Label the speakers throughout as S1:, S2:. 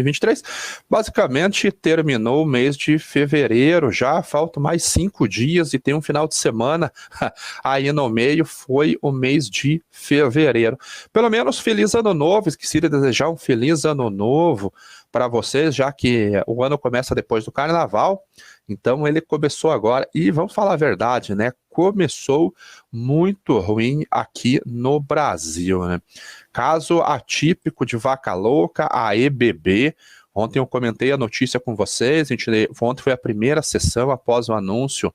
S1: 2023. Basicamente, terminou o mês de fevereiro, já faltam mais 5 dias e tem um final de semana aí no meio, foi o mês de fevereiro. Pelo menos feliz ano novo, esqueci de desejar um feliz ano novo para vocês, já que o ano começa depois do carnaval, então ele começou agora, e vamos falar a verdade, né? Começou muito ruim aqui no Brasil, né? Caso atípico de vaca louca, a EBB. Ontem eu comentei a notícia com vocês, ontem foi a primeira sessão após o anúncio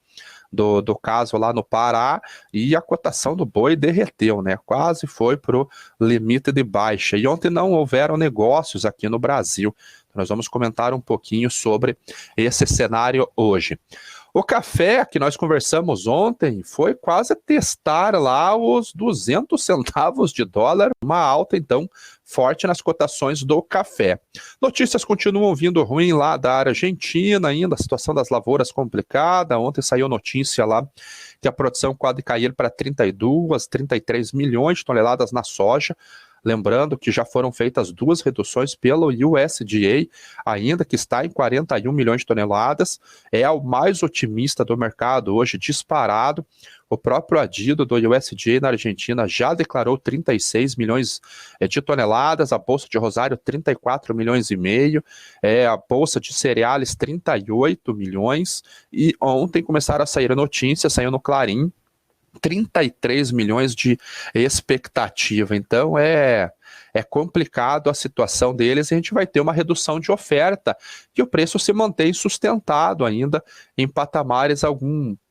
S1: do caso lá no Pará, e a cotação do boi derreteu, né? Quase foi para o limite de baixa. E ontem não houveram negócios aqui no Brasil. Nós vamos comentar um pouquinho sobre esse cenário hoje. O café que nós conversamos ontem foi quase testar lá os 200 centavos de dólar, uma alta então forte nas cotações do café. Notícias continuam vindo ruim lá da Argentina ainda, a situação das lavouras complicada. Ontem saiu notícia lá que a produção pode cair para 32, 33 milhões de toneladas na soja. Lembrando que já foram feitas 2 reduções pelo USDA, ainda que está em 41 milhões de toneladas, é o mais otimista do mercado hoje, disparado. O próprio adido do USDA na Argentina já declarou 36 milhões de toneladas, a Bolsa de Rosário 34 milhões e meio, a Bolsa de Cereais 38 milhões, e ontem começaram a sair notícias, saiu no Clarim, 33 milhões de expectativa. Então é complicado a situação deles, e a gente vai ter uma redução de oferta, que o preço se mantém sustentado ainda em patamares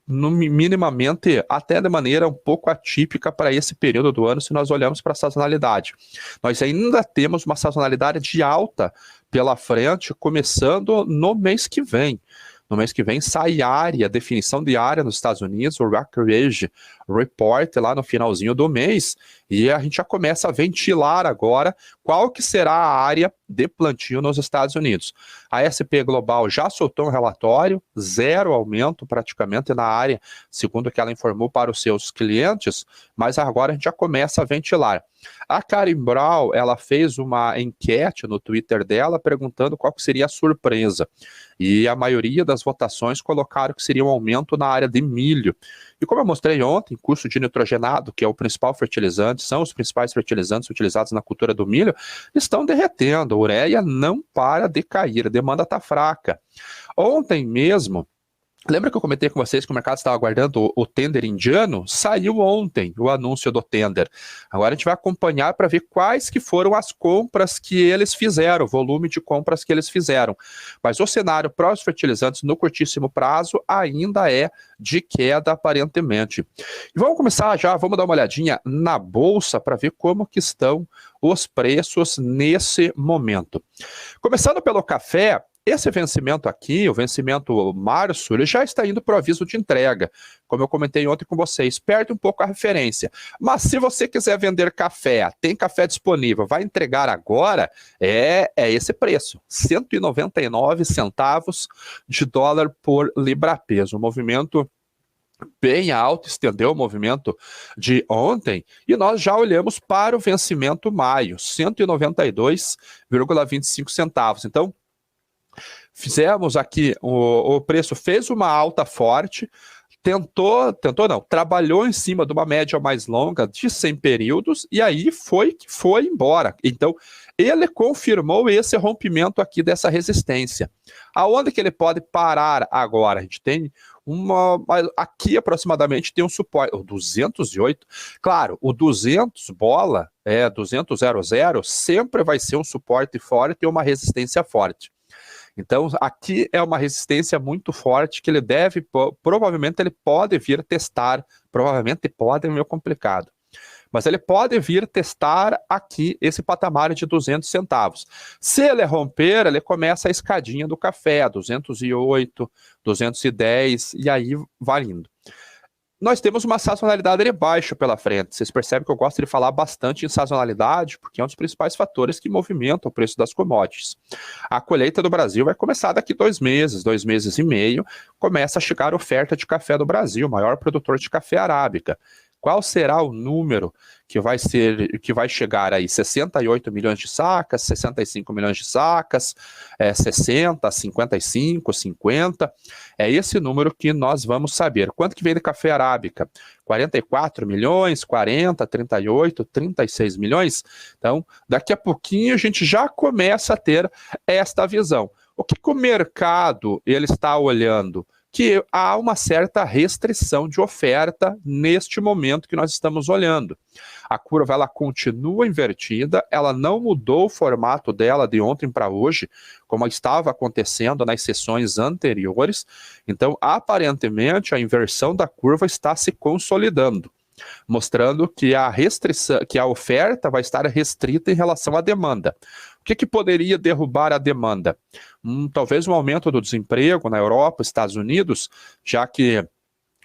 S1: minimamente, até de maneira um pouco atípica para esse período do ano, se nós olharmos para a sazonalidade. Nós ainda temos uma sazonalidade de alta pela frente, começando no mês que vem. No mês que vem sai definição de área nos Estados Unidos, o Acreage Report lá no finalzinho do mês, e a gente já começa a ventilar agora qual que será a área de plantio nos Estados Unidos. A SP Global já soltou um relatório, 0 aumento praticamente na área, segundo o que ela informou para os seus clientes, mas agora a gente já começa a ventilar. A Karen Brown, ela fez uma enquete no Twitter dela perguntando qual que seria a surpresa, e a maioria das votações colocaram que seria um aumento na área de milho. E como eu mostrei ontem, custo de nitrogenado, que é o principal fertilizante, são os principais fertilizantes utilizados na cultura do milho, estão derretendo. A ureia não para de cair, a demanda está fraca. Ontem mesmo, lembra que eu comentei com vocês que o mercado estava aguardando o tender indiano? Saiu ontem o anúncio do tender. Agora a gente vai acompanhar para ver quais que foram as compras que eles fizeram, o volume de compras que eles fizeram. Mas o cenário para os fertilizantes no curtíssimo prazo ainda é de queda, aparentemente. E vamos começar já, vamos dar uma olhadinha na bolsa para ver como que estão os preços nesse momento. Começando pelo café, esse vencimento aqui, o vencimento março, ele já está indo para o aviso de entrega. Como eu comentei ontem com vocês, perde um pouco a referência. Mas se você quiser vender café, tem café disponível, vai entregar agora, é esse preço, 199 centavos de dólar por libra-peso. Um movimento bem alto, estendeu o movimento de ontem, e nós já olhamos para o vencimento maio, 192,25 centavos. Então, fizemos aqui, o preço fez uma alta forte, trabalhou em cima de uma média mais longa de 100 períodos, e aí foi embora. Então, ele confirmou esse rompimento aqui dessa resistência. Aonde que ele pode parar agora? A gente tem aqui aproximadamente tem um suporte, o 208, claro, o 200 bola, 200 sempre vai ser um suporte forte e uma resistência forte. Então, aqui é uma resistência muito forte que ele provavelmente ele pode vir testar, provavelmente pode, é meio complicado, mas ele pode vir testar aqui esse patamar de 200 centavos. Se ele romper, ele começa a escadinha do café, 208, 210, e aí vai indo. Nós temos uma sazonalidade de baixo pela frente. Vocês percebem que eu gosto de falar bastante em sazonalidade, porque é um dos principais fatores que movimentam o preço das commodities. A colheita do Brasil vai começar daqui 2 meses e meio, começa a chegar oferta de café do Brasil, maior produtor de café arábica. Qual será o número que vai chegar aí? 68 milhões de sacas, 65 milhões de sacas, 60, 55, 50? É esse número que nós vamos saber. Quanto que vem de café arábica? 44 milhões, 40, 38, 36 milhões? Então, daqui a pouquinho a gente já começa a ter esta visão. O que o mercado ele está olhando? Que há uma certa restrição de oferta neste momento que nós estamos olhando. A curva ela continua invertida, ela não mudou o formato dela de ontem para hoje, como estava acontecendo nas sessões anteriores. Então, aparentemente, a inversão da curva está se consolidando, mostrando que a restrição, que a oferta vai estar restrita em relação à demanda. O que poderia derrubar a demanda? Talvez um aumento do desemprego na Europa, Estados Unidos, já que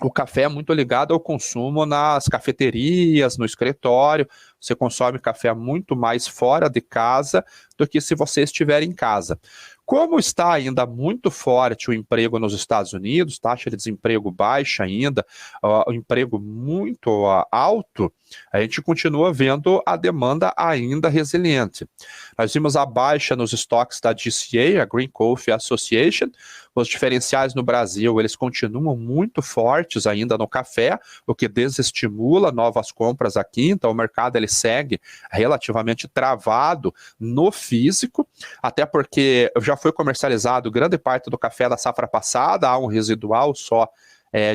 S1: o café é muito ligado ao consumo nas cafeterias, no escritório. Você consome café muito mais fora de casa do que se você estiver em casa. Como está ainda muito forte o emprego nos Estados Unidos, taxa de desemprego baixa ainda, o emprego muito alto, a gente continua vendo a demanda ainda resiliente. Nós vimos a baixa nos estoques da GCA, a Green Coffee Association. Os diferenciais no Brasil, eles continuam muito fortes ainda no café, o que desestimula novas compras aqui. Então o mercado ele segue relativamente travado no físico, até porque já foi comercializado grande parte do café da safra passada, há um residual só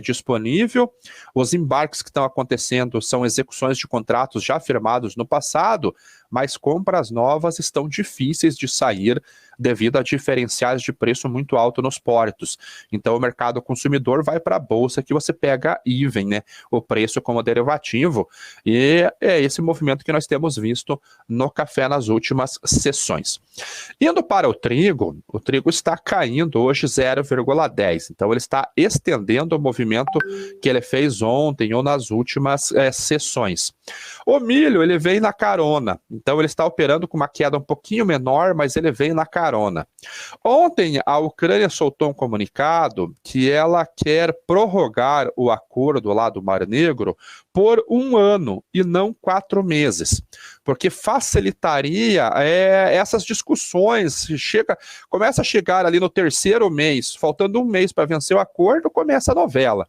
S1: disponível. Os embarques que estão acontecendo são execuções de contratos já firmados no passado, mas compras novas estão difíceis de sair devido a diferenciais de preço muito alto nos portos. Então o mercado consumidor vai para a bolsa que você pega even, né, o preço como derivativo, e é esse movimento que nós temos visto no café nas últimas sessões. Indo para o trigo está caindo hoje 0,10, então ele está estendendo o movimento que ele fez ontem ou nas últimas sessões. O milho, ele vem na carona, então ele está operando com uma queda um pouquinho menor, mas ele vem na carona. Ontem a Ucrânia soltou um comunicado que ela quer prorrogar o acordo lá do Mar Negro por 1 ano e não 4 meses, porque facilitaria essas discussões. Começa a chegar ali no 3º mês, faltando 1 mês para vencer o acordo, começa a novela.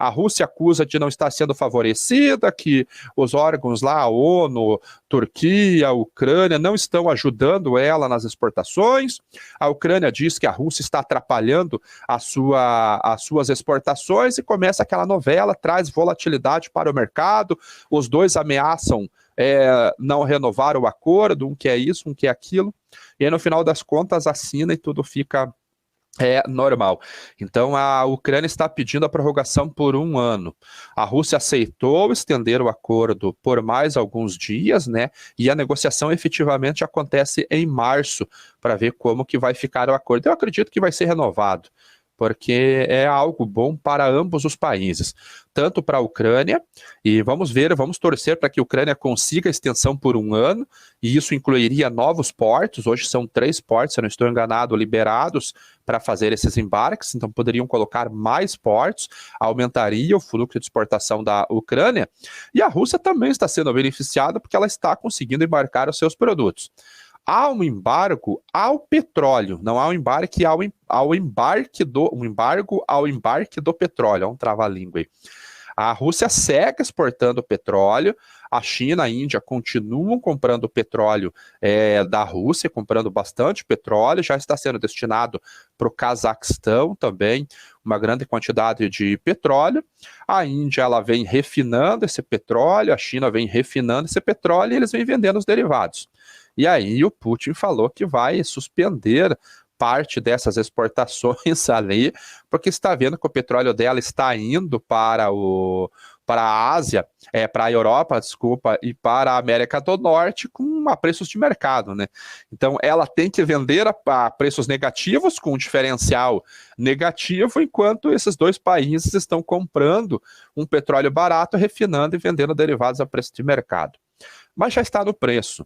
S1: A Rússia acusa de não estar sendo favorecida, que os órgãos lá, a ONU, Turquia, Ucrânia, não estão ajudando ela nas exportações. A Ucrânia diz que a Rússia está atrapalhando as suas exportações e começa aquela novela, traz volatilidade para o mercado. Os dois ameaçam não renovar o acordo, um quer isso, um quer aquilo. E aí, no final das contas, assina e tudo fica normal. Então a Ucrânia está pedindo a prorrogação por 1 ano. A Rússia aceitou estender o acordo por mais alguns dias, né? E a negociação efetivamente acontece em março, para ver como que vai ficar o acordo. Eu acredito que vai ser renovado, porque é algo bom para ambos os países, tanto para a Ucrânia, e vamos torcer para que a Ucrânia consiga a extensão por 1 ano, e isso incluiria novos portos. Hoje são 3 portos, se eu não estou enganado, liberados para fazer esses embarques, então poderiam colocar mais portos, aumentaria o fluxo de exportação da Ucrânia, e a Rússia também está sendo beneficiada porque ela está conseguindo embarcar os seus produtos. Há um embargo ao petróleo, não há um embarque ao embarque do petróleo, é um trava-língua aí. A Rússia segue exportando petróleo, a China, a Índia continuam comprando petróleo da Rússia, comprando bastante petróleo, já está sendo destinado para o Cazaquistão também, uma grande quantidade de petróleo. A Índia ela vem refinando esse petróleo, a China vem refinando esse petróleo e eles vêm vendendo os derivados. E aí o Putin falou que vai suspender parte dessas exportações ali, porque está vendo que o petróleo dela está indo para a Ásia, para a Europa, desculpa, e para a América do Norte a preços de mercado, né? Então ela tem que vender a preços negativos, com um diferencial negativo, enquanto esses dois países estão comprando um petróleo barato, refinando e vendendo derivados a preço de mercado. Mas já está no preço.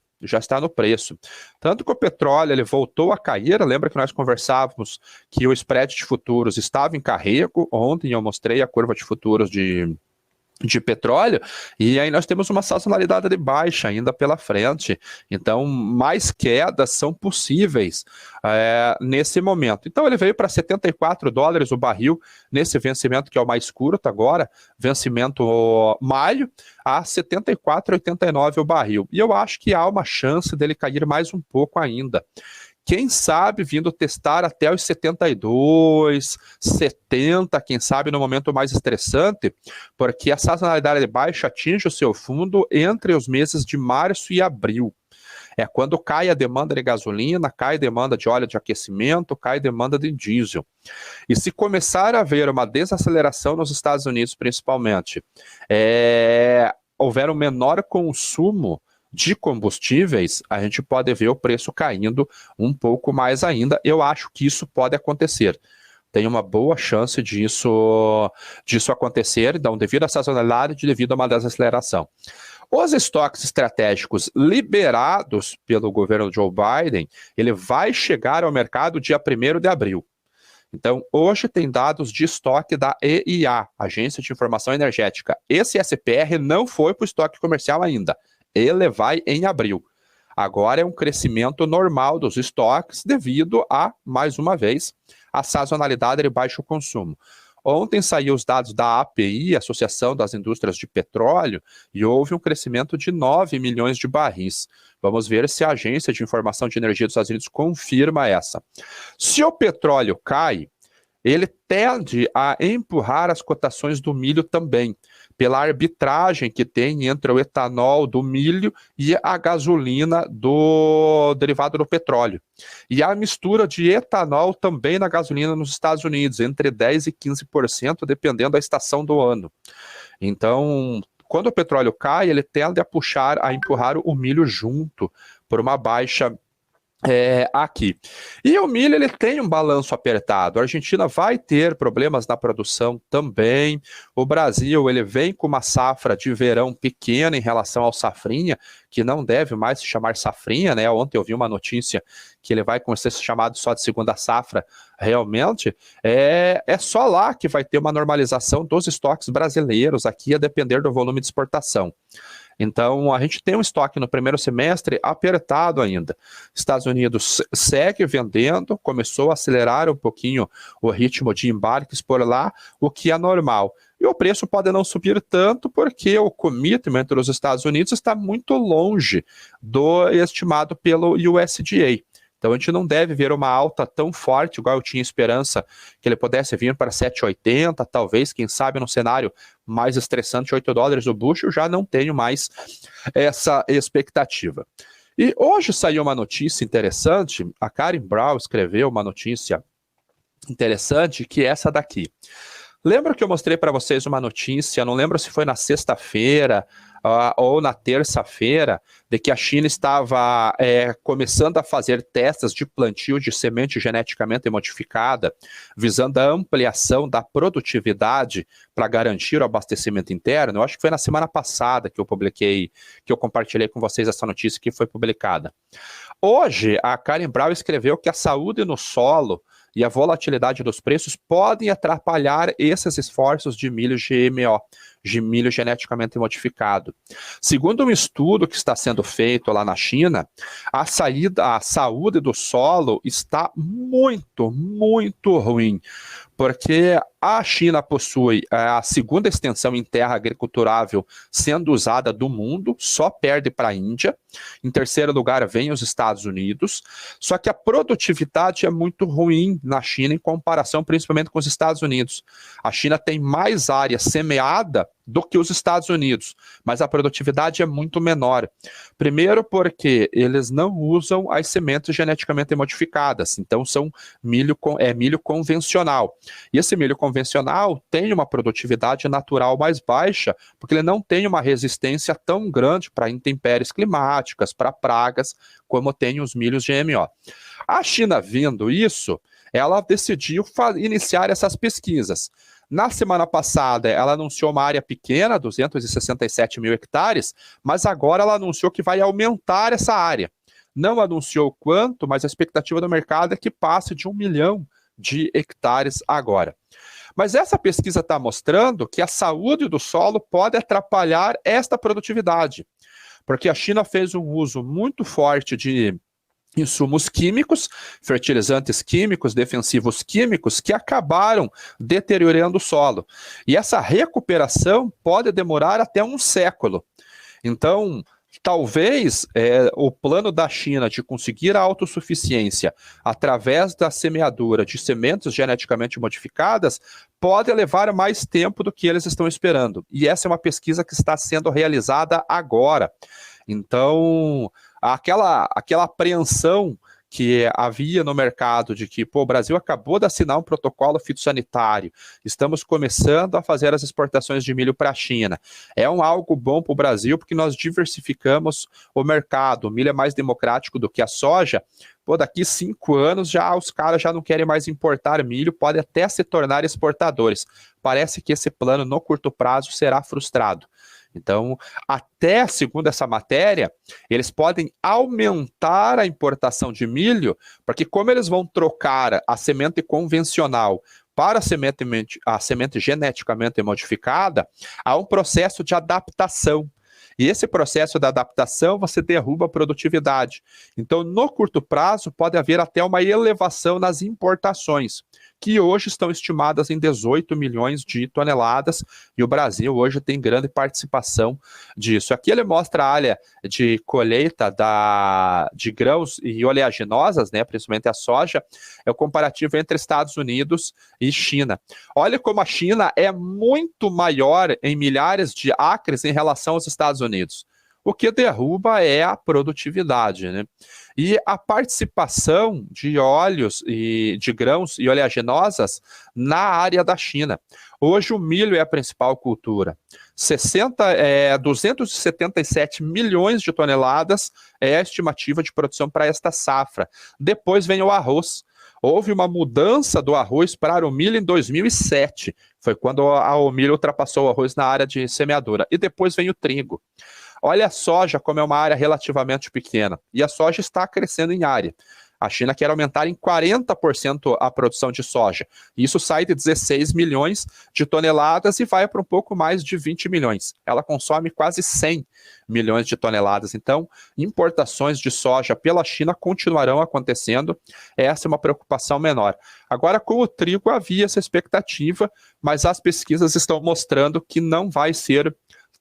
S1: Tanto que o petróleo ele voltou a cair. Lembra que nós conversávamos que o spread de futuros estava em carrego? Ontem eu mostrei a curva de futuros de de petróleo, e aí nós temos uma sazonalidade de baixa ainda pela frente, então mais quedas são possíveis nesse momento. Então ele veio para $74 o barril nesse vencimento que é o mais curto agora, vencimento maio, a 74,89 o barril, e eu acho que há uma chance dele cair mais um pouco ainda. Quem sabe vindo testar até os 72, 70, quem sabe no momento mais estressante, porque a sazonalidade de baixa atinge o seu fundo entre os meses de março e abril. É quando cai a demanda de gasolina, cai a demanda de óleo de aquecimento, cai a demanda de diesel. E se começar a haver uma desaceleração nos Estados Unidos, principalmente, houver um menor consumo de combustíveis, a gente pode ver o preço caindo um pouco mais ainda. Eu acho que isso pode acontecer. Tem uma boa chance disso acontecer, então, devido à sazonalidade, devido a uma desaceleração. Os estoques estratégicos liberados pelo governo Joe Biden, ele vai chegar ao mercado dia 1º de abril. Então, hoje tem dados de estoque da EIA, Agência de Informação Energética. Esse SPR não foi para o estoque comercial ainda. Ele vai em abril. Agora é um crescimento normal dos estoques devido a, mais uma vez, a sazonalidade de baixo consumo. Ontem saiu os dados da API, Associação das Indústrias de Petróleo, e houve um crescimento de 9 milhões de barris. Vamos ver se a Agência de Informação de Energia dos Estados Unidos confirma essa. Se o petróleo cai, ele tende a empurrar as cotações do milho também, pela arbitragem que tem entre o etanol do milho e a gasolina do derivado do petróleo. E a mistura de etanol também na gasolina nos Estados Unidos, entre 10% e 15%, dependendo da estação do ano. Então, quando o petróleo cai, ele tende a empurrar o milho junto, por uma baixa aqui. E o milho, ele tem um balanço apertado. A Argentina vai ter problemas na produção também. O Brasil, ele vem com uma safra de verão pequena em relação ao safrinha, que não deve mais se chamar safrinha, né? Ontem eu vi uma notícia que ele vai começar a ser chamado só de segunda safra. Realmente, é só lá que vai ter uma normalização dos estoques brasileiros, aqui a depender do volume de exportação. Então, a gente tem um estoque no primeiro semestre apertado ainda. Estados Unidos segue vendendo, começou a acelerar um pouquinho o ritmo de embarques por lá, o que é normal. E o preço pode não subir tanto porque o commitment dos Estados Unidos está muito longe do estimado pelo USDA. Então a gente não deve ver uma alta tão forte, igual eu tinha esperança que ele pudesse vir para 7,80, talvez, quem sabe, num cenário mais estressante, $8 o bushel, já não tenho mais essa expectativa. E hoje saiu uma notícia interessante, a Karen Brown escreveu uma notícia interessante, que é essa daqui. Lembra que eu mostrei para vocês uma notícia, não lembro se foi na sexta-feira ou na terça-feira, de que a China estava começando a fazer testes de plantio de semente geneticamente modificada, visando a ampliação da produtividade para garantir o abastecimento interno. Eu acho que foi na semana passada que eu compartilhei com vocês essa notícia que foi publicada. Hoje, a Karen Brown escreveu que a saúde no solo e a volatilidade dos preços podem atrapalhar esses esforços de milho GMO, de milho geneticamente modificado. Segundo um estudo que está sendo feito lá na China, a saúde do solo está muito, muito ruim, porque a China possui a segunda extensão em terra agriculturável sendo usada do mundo, só perde para a Índia. Em terceiro lugar vem os Estados Unidos, só que a produtividade é muito ruim na China em comparação principalmente com os Estados Unidos. A China tem mais área semeada do que os Estados Unidos, mas a produtividade é muito menor. Primeiro porque eles não usam as sementes geneticamente modificadas, então são milho convencional. E esse milho convencional tem uma produtividade natural mais baixa, porque ele não tem uma resistência tão grande para intempéries climáticas, para pragas, como tem os milhos GMO. A China, vendo isso, ela decidiu iniciar essas pesquisas. Na semana passada, ela anunciou uma área pequena, 267 mil hectares, mas agora ela anunciou que vai aumentar essa área. Não anunciou quanto, mas a expectativa do mercado é que passe de 1 milhão de hectares agora. Mas essa pesquisa está mostrando que a saúde do solo pode atrapalhar esta produtividade, porque a China fez um uso muito forte de insumos químicos, fertilizantes químicos, defensivos químicos, que acabaram deteriorando o solo. E essa recuperação pode demorar até um século. Então, talvez o plano da China de conseguir a autossuficiência através da semeadura de sementes geneticamente modificadas pode levar mais tempo do que eles estão esperando. E essa é uma pesquisa que está sendo realizada agora. Então, aquela apreensão que havia no mercado de que o Brasil acabou de assinar um protocolo fitossanitário, estamos começando a fazer as exportações de milho para a China. É algo bom para o Brasil, porque nós diversificamos o mercado, o milho é mais democrático do que a soja. Daqui 5 anos os caras já não querem mais importar milho, podem até se tornar exportadores. Parece que esse plano no curto prazo será frustrado. Então, até segundo essa matéria, eles podem aumentar a importação de milho, porque como eles vão trocar a semente convencional para a semente geneticamente modificada, há um processo de adaptação. E esse processo de adaptação, você derruba a produtividade. Então, no curto prazo, pode haver até uma elevação nas importações, que hoje estão estimadas em 18 milhões de toneladas, e o Brasil hoje tem grande participação disso. Aqui ele mostra a área de colheita de grãos e oleaginosas, né, principalmente a soja, é o comparativo entre Estados Unidos e China. Olha como a China é muito maior em milhares de acres em relação aos Estados Unidos. O que derruba é a produtividade, né? E a participação de óleos e de grãos e oleaginosas na área da China. Hoje o milho é a principal cultura. 277 milhões de toneladas é a estimativa de produção para esta safra. Depois vem o arroz. Houve uma mudança do arroz para o milho em 2007. Foi quando o milho ultrapassou o arroz na área de semeadura. E depois vem o trigo. Olha a soja como é uma área relativamente pequena. E a soja está crescendo em área. A China quer aumentar em 40% a produção de soja. Isso sai de 16 milhões de toneladas e vai para um pouco mais de 20 milhões. Ela consome quase 100 milhões de toneladas. Então, importações de soja pela China continuarão acontecendo. Essa é uma preocupação menor. Agora, com o trigo havia essa expectativa, mas as pesquisas estão mostrando que não vai ser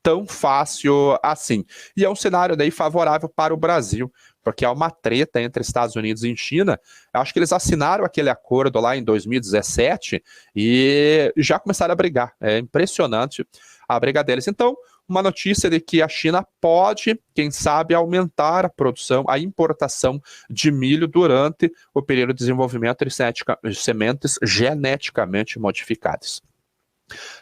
S1: tão fácil assim. E é um cenário daí favorável para o Brasil, porque há uma treta entre Estados Unidos e China. Eu acho que eles assinaram aquele acordo lá em 2017 e já começaram a brigar. É impressionante a briga deles. Então, uma notícia de que a China pode, quem sabe, aumentar a produção, a importação de milho durante o período de desenvolvimento de sementes geneticamente modificadas.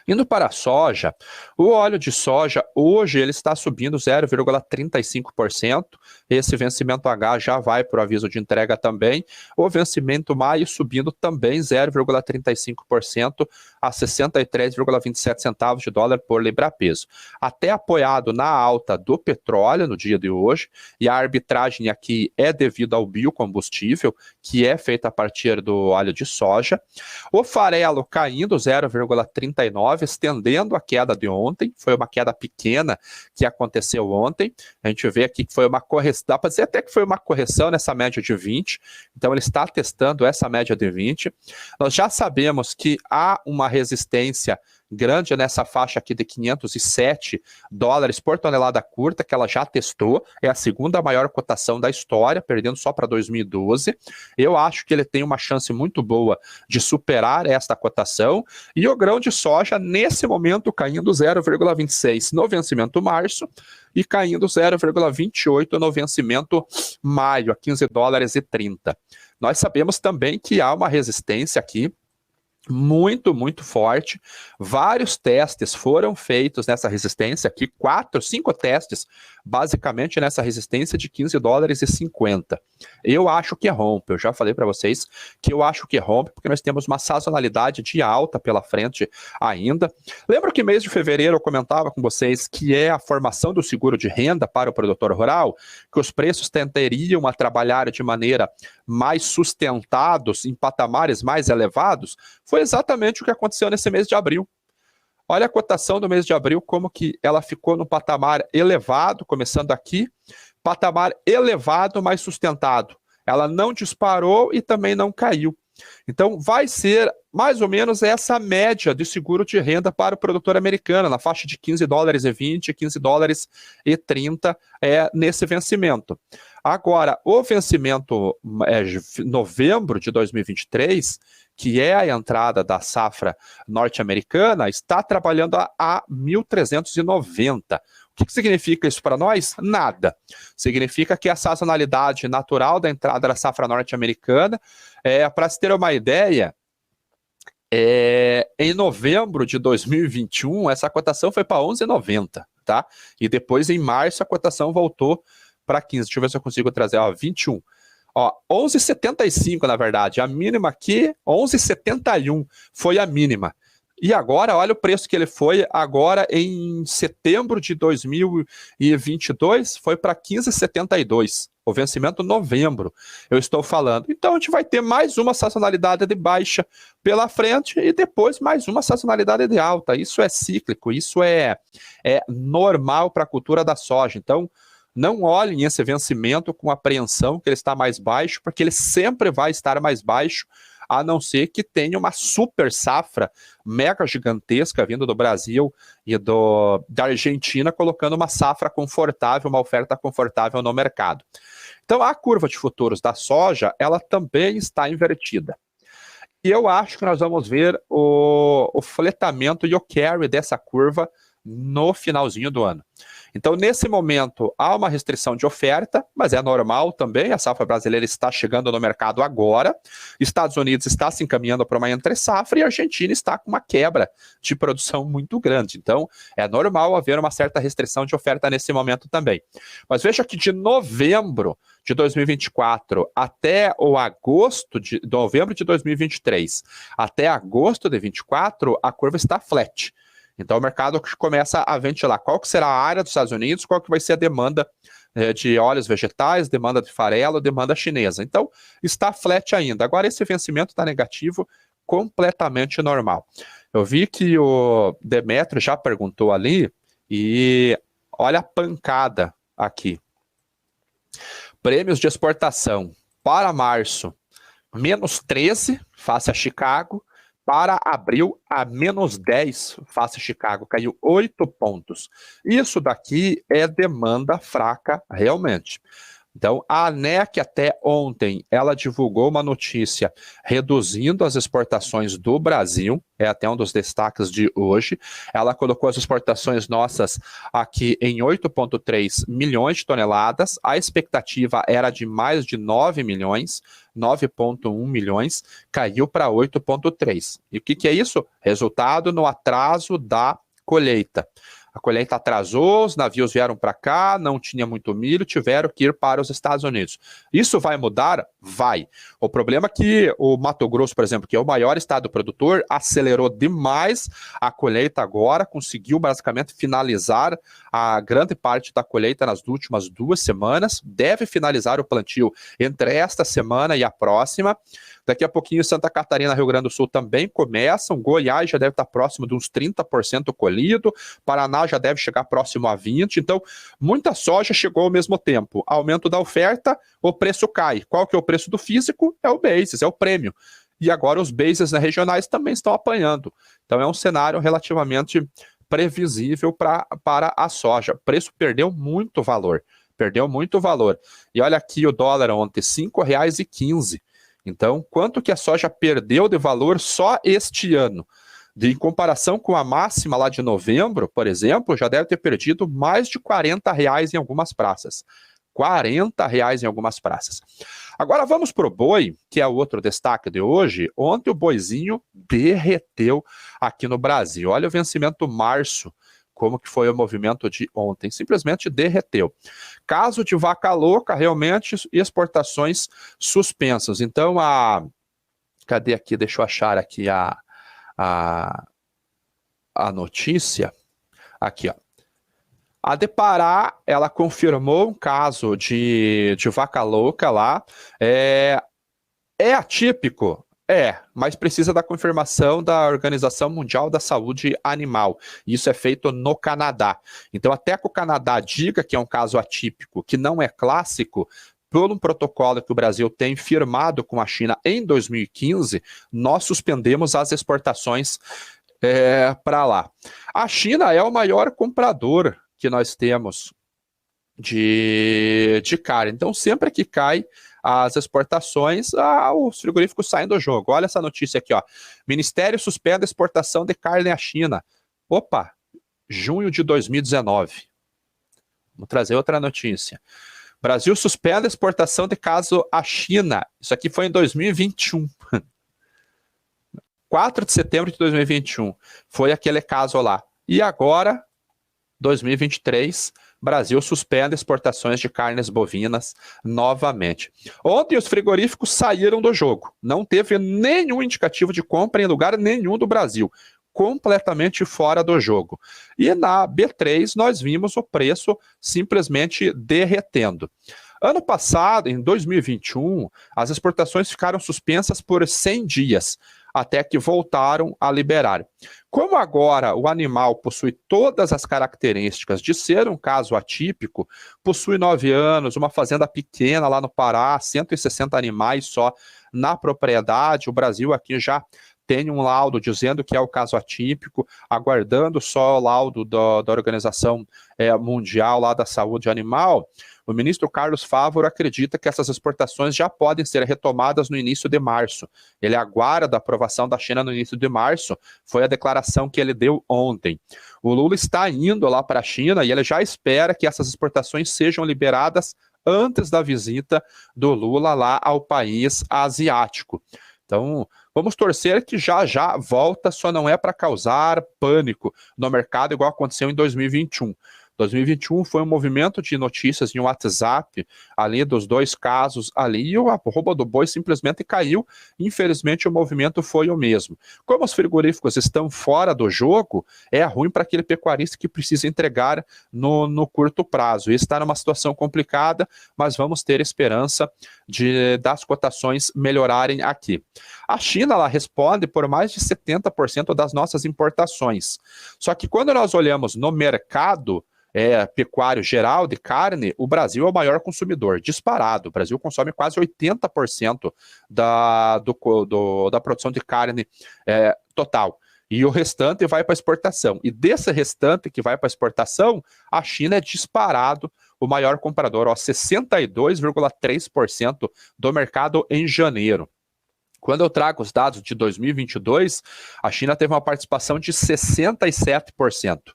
S1: Indo para a soja, o óleo de soja hoje ele está subindo 0,35%, esse vencimento H já vai para o aviso de entrega também, o vencimento maio subindo também 0,35% a 63,27 centavos de dólar por libra-peso. Até apoiado na alta do petróleo no dia de hoje, e a arbitragem aqui é devido ao biocombustível, que é feito a partir do óleo de soja. O farelo caindo 0,39%, estendendo a queda de ontem. Foi uma queda pequena que aconteceu ontem. A gente vê aqui que foi uma correção, dá para dizer até que foi uma correção nessa média de 20. Então ele está testando essa média de 20. Nós já sabemos que há uma resistência grande nessa faixa aqui de 507 dólares por tonelada curta, que ela já testou, é a segunda maior cotação da história, perdendo só para 2012. Eu acho que ele tem uma chance muito boa de superar esta cotação, e o grão de soja, nesse momento, caindo 0,26 no vencimento março, e caindo 0,28 no vencimento maio, a 15 dólares e 30. Nós sabemos também que há uma resistência aqui, muito, muito forte. Vários testes foram feitos nessa resistência aqui, 5 testes, basicamente nessa resistência de 15 dólares e 50. Eu acho que rompe, eu já falei para vocês que eu acho que rompe, porque nós temos uma sazonalidade de alta pela frente ainda. Lembro que mês de fevereiro eu comentava com vocês que é a formação do seguro de renda para o produtor rural, que os preços tenderiam a trabalhar de maneira mais sustentados, em patamares mais elevados. foi exatamente o que aconteceu nesse mês de abril. Olha a cotação do mês de abril, como que ela ficou no patamar elevado, começando aqui, patamar elevado, mas sustentado. Ela não disparou e também não caiu. Então, vai ser mais ou menos essa média de seguro de renda para o produtor americano, na faixa de 15 dólares e 20, 15 dólares e 30 nesse vencimento. Agora, o vencimento novembro de 2023, que é a entrada da safra norte-americana, está trabalhando a 1.390. O que significa isso para nós? Nada. Significa que a sazonalidade natural da entrada da safra norte-americana, para se ter uma ideia, em novembro de 2021, essa cotação foi para 11,90, tá? E depois, em março, a cotação voltou para 15. Deixa eu ver se eu consigo trazer, 21. 11,75, na verdade. A mínima aqui, 11,71 foi a mínima. E agora, olha o preço que ele foi agora em setembro de 2022, foi para 15,72. O vencimento novembro, eu estou falando. Então, a gente vai ter mais uma sazonalidade de baixa pela frente e depois mais uma sazonalidade de alta. Isso é cíclico, isso é normal para a cultura da soja. Então, não olhem esse vencimento com apreensão que ele está mais baixo, porque ele sempre vai estar mais baixo, a não ser que tenha uma super safra mega gigantesca vindo do Brasil e da Argentina, colocando uma safra confortável, uma oferta confortável no mercado. Então, a curva de futuros da soja, ela também está invertida. E eu acho que nós vamos ver o fletamento e o carry dessa curva no finalzinho do ano. Então, nesse momento, há uma restrição de oferta, mas é normal também, a safra brasileira está chegando no mercado agora, Estados Unidos está se encaminhando para uma entre-safra e a Argentina está com uma quebra de produção muito grande. Então, é normal haver uma certa restrição de oferta nesse momento também. Mas veja que de novembro de 2024 até o novembro de 2023 até agosto de 2024, a curva está flat. Então, o mercado começa a ventilar qual que será a área dos Estados Unidos, qual que vai ser a demanda de óleos vegetais, demanda de farelo, demanda chinesa. Então, está flat ainda. Agora, esse vencimento está negativo, completamente normal. Eu vi que o Demetrio já perguntou ali, e olha a pancada aqui. Prêmios de exportação para março, menos 13, face a Chicago. Para abril, a menos 10 face a Chicago, caiu 8 pontos. Isso daqui é demanda fraca realmente. Então, a ANEC até ontem, ela divulgou uma notícia reduzindo as exportações do Brasil, é até um dos destaques de hoje. Ela colocou as exportações nossas aqui em 8,3 milhões de toneladas, a expectativa era de mais de 9 milhões, 9,1 milhões, caiu para 8,3. E o que é isso? Resultado no atraso da colheita. A colheita atrasou, os navios vieram para cá, não tinha muito milho, tiveram que ir para os Estados Unidos. Isso vai mudar? Vai. O problema é que o Mato Grosso, por exemplo, que é o maior estado produtor, acelerou demais a colheita agora, conseguiu basicamente finalizar a grande parte da colheita nas últimas 2 semanas, deve finalizar o plantio entre esta semana e a próxima. Daqui a pouquinho Santa Catarina, Rio Grande do Sul também começam, Goiás já deve estar próximo de uns 30% colhido, Paraná já deve chegar próximo a 20%, então muita soja chegou ao mesmo tempo. Aumento da oferta, o preço cai. Qual que é o preço do físico? É o basis, é o prêmio. E agora os bases regionais também estão apanhando. Então é um cenário relativamente previsível para a soja. O preço perdeu muito valor. E olha aqui o dólar ontem, R$ 5,15. Então, quanto que a soja perdeu de valor só este ano? Em comparação com a máxima lá de novembro, por exemplo, já deve ter perdido mais de R$ 40 em algumas praças. R$ 40 em algumas praças. Agora vamos para o boi, que é o outro destaque de hoje. Ontem o boizinho derreteu aqui no Brasil. Olha o vencimento março, como que foi o movimento de ontem, simplesmente derreteu. Caso de vaca louca, realmente exportações suspensas. Então, cadê aqui? Deixa eu achar aqui a notícia. Aqui, ó. A Depará, ela confirmou um caso de vaca louca lá. É atípico Mas precisa da confirmação da Organização Mundial da Saúde Animal. Isso é feito no Canadá. Então, até que o Canadá diga que é um caso atípico, que não é clássico, por um protocolo que o Brasil tem firmado com a China em 2015, nós suspendemos as exportações para lá. A China é o maior comprador que nós temos de carne. Então, sempre que cai as exportações, os frigoríficos saem do jogo. Olha essa notícia aqui, ó. Ministério suspende a exportação de carne à China. Opa, junho de 2019. Vamos trazer outra notícia. Brasil suspende a exportação de caso à China. Isso aqui foi em 2021. 4 de setembro de 2021. Foi aquele caso lá. E agora, 2023, Brasil suspende exportações de carnes bovinas novamente. Ontem os frigoríficos saíram do jogo. Não teve nenhum indicativo de compra em lugar nenhum do Brasil. Completamente fora do jogo. E na B3 nós vimos o preço simplesmente derretendo. Ano passado, em 2021, as exportações ficaram suspensas por 100 dias, até que voltaram a liberar. Como agora o animal possui todas as características de ser um caso atípico, possui 9 anos, uma fazenda pequena lá no Pará, 160 animais só na propriedade, o Brasil aqui já tem um laudo dizendo que é o caso atípico, aguardando só o laudo da Organização Mundial lá da Saúde Animal. O ministro Carlos Fávaro acredita que essas exportações já podem ser retomadas no início de março. Ele aguarda a aprovação da China no início de março, foi a declaração que ele deu ontem. O Lula está indo lá para a China e ele já espera que essas exportações sejam liberadas antes da visita do Lula lá ao país asiático. Então, vamos torcer que já volta, só não é para causar pânico no mercado, igual aconteceu em 2021. 2021 foi um movimento de notícias em WhatsApp, ali dos 2 casos ali, e o arroba do boi simplesmente caiu. Infelizmente o movimento foi o mesmo. Como os frigoríficos estão fora do jogo, é ruim para aquele pecuarista que precisa entregar no curto prazo. E está numa situação complicada, mas vamos ter esperança das cotações melhorarem aqui. A China, ela responde por mais de 70% das nossas importações. Só que quando nós olhamos no mercado pecuário geral de carne, o Brasil é o maior consumidor, disparado. O Brasil consome quase 80% da produção de carne total. E o restante vai para exportação. E desse restante que vai para exportação, a China é disparado o maior comprador, 62,3% do mercado em janeiro. Quando eu trago os dados de 2022, a China teve uma participação de 67%.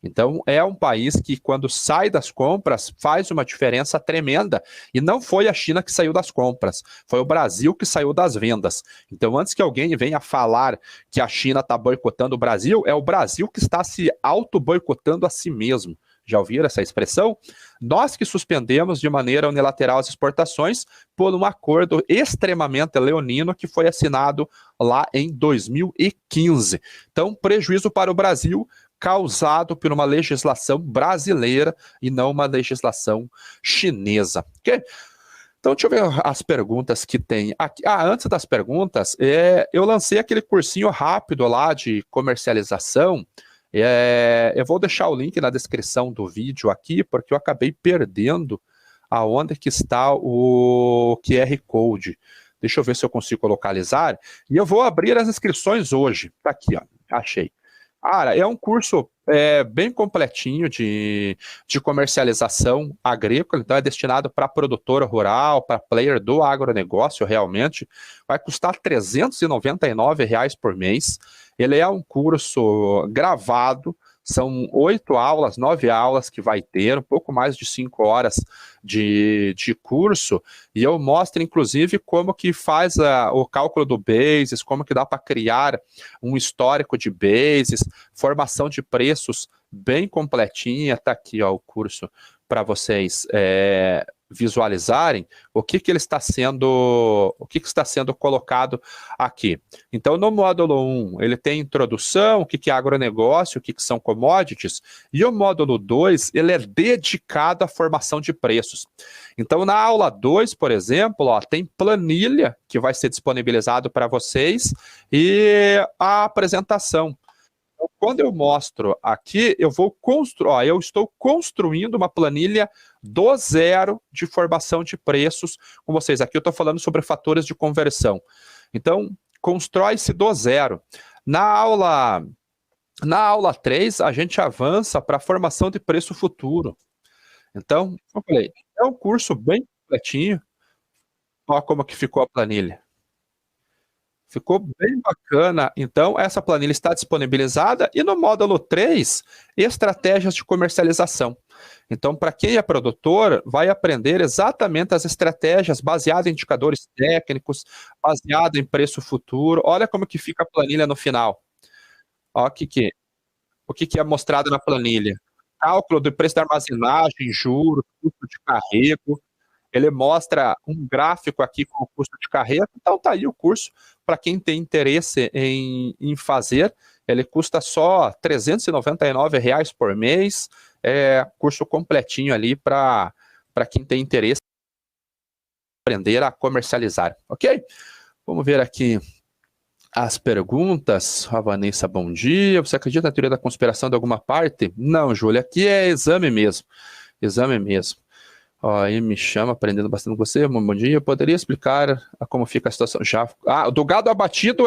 S1: Então, é um país que, quando sai das compras, faz uma diferença tremenda. E não foi a China que saiu das compras, foi o Brasil que saiu das vendas. Então, antes que alguém venha falar que a China está boicotando o Brasil, é o Brasil que está se auto-boicotando a si mesmo. Já ouviram essa expressão? Nós que suspendemos de maneira unilateral as exportações por um acordo extremamente leonino que foi assinado lá em 2015. Então, prejuízo para o Brasil causado por uma legislação brasileira e não uma legislação chinesa. Okay? Então, deixa eu ver as perguntas que tem aqui. Antes das perguntas, eu lancei aquele cursinho rápido lá de comercialização. Eu vou deixar o link na descrição do vídeo aqui, porque eu acabei perdendo aonde que está o QR Code. Deixa eu ver se eu consigo localizar. E eu vou abrir as inscrições hoje. Tá aqui, ó. Achei. É um curso bem completinho de comercialização agrícola, então é destinado para produtor rural, para player do agronegócio realmente. Vai custar R$ 399 por mês. Ele é um curso gravado, são 8 aulas, 9 aulas que vai ter, um pouco mais de 5 horas de curso, e eu mostro, inclusive, como que faz o cálculo do basis, como que dá para criar um histórico de basis, formação de preços bem completinha. Tá aqui, ó, o curso para vocês visualizarem o que está sendo colocado aqui. Então, no módulo 1, ele tem introdução, o que é agronegócio, o que são commodities, e o módulo 2, ele é dedicado à formação de preços. Então, na aula 2, por exemplo, ó, tem planilha que vai ser disponibilizado para vocês e a apresentação. Então, quando eu mostro aqui, eu estou construindo uma planilha do zero de formação de preços com vocês. Aqui eu estou falando sobre fatores de conversão. Então, constrói-se do zero. Na aula 3, a gente avança para a formação de preço futuro. Então, como eu falei, é um curso bem completinho. Olha como que ficou a planilha. Ficou bem bacana. Então, essa planilha está disponibilizada. E no módulo 3, estratégias de comercialização. Então, para quem é produtor, vai aprender exatamente as estratégias baseadas em indicadores técnicos, baseado em preço futuro. Olha como que fica a planilha no final. Olha o que é mostrado na planilha. Cálculo do preço da armazenagem, juros, custo de carrego. Ele mostra um gráfico aqui com o custo de carrego. Então tá aí o curso para quem tem interesse em fazer. Ele custa só R$ 399 por mês. É curso completinho ali para quem tem interesse em aprender a comercializar, ok? Vamos ver aqui as perguntas. A Vanessa, bom dia. Você acredita na teoria da conspiração de alguma parte? Não, Júlia, aqui é exame mesmo. Exame mesmo. Ó, aí me chama, aprendendo bastante com você. Bom dia, eu poderia explicar como fica a situação? Do gado abatido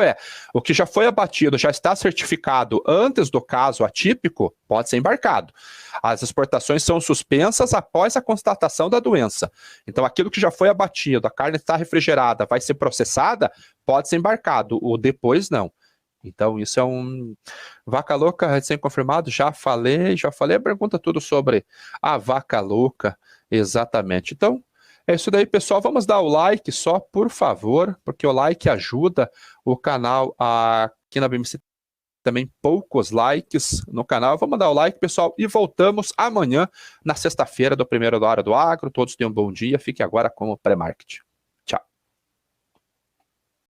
S1: o que já foi abatido, já está certificado antes do caso atípico, pode ser embarcado. As exportações são suspensas após a constatação da doença. Então, aquilo que já foi abatido, a carne está refrigerada, vai ser processada, pode ser embarcado. O depois, não. Então, isso é um... Vaca louca, recém-confirmado, já falei, a pergunta tudo sobre a vaca louca. Exatamente. Então, é isso daí, pessoal. Vamos dar o like só, por favor, porque o like ajuda o canal aqui na BMC. Também poucos likes no canal. Vamos dar o like, pessoal, e voltamos amanhã, na sexta-feira, do primeiro da Hora do Agro. Todos tenham um bom dia. Fique agora com o pré-market.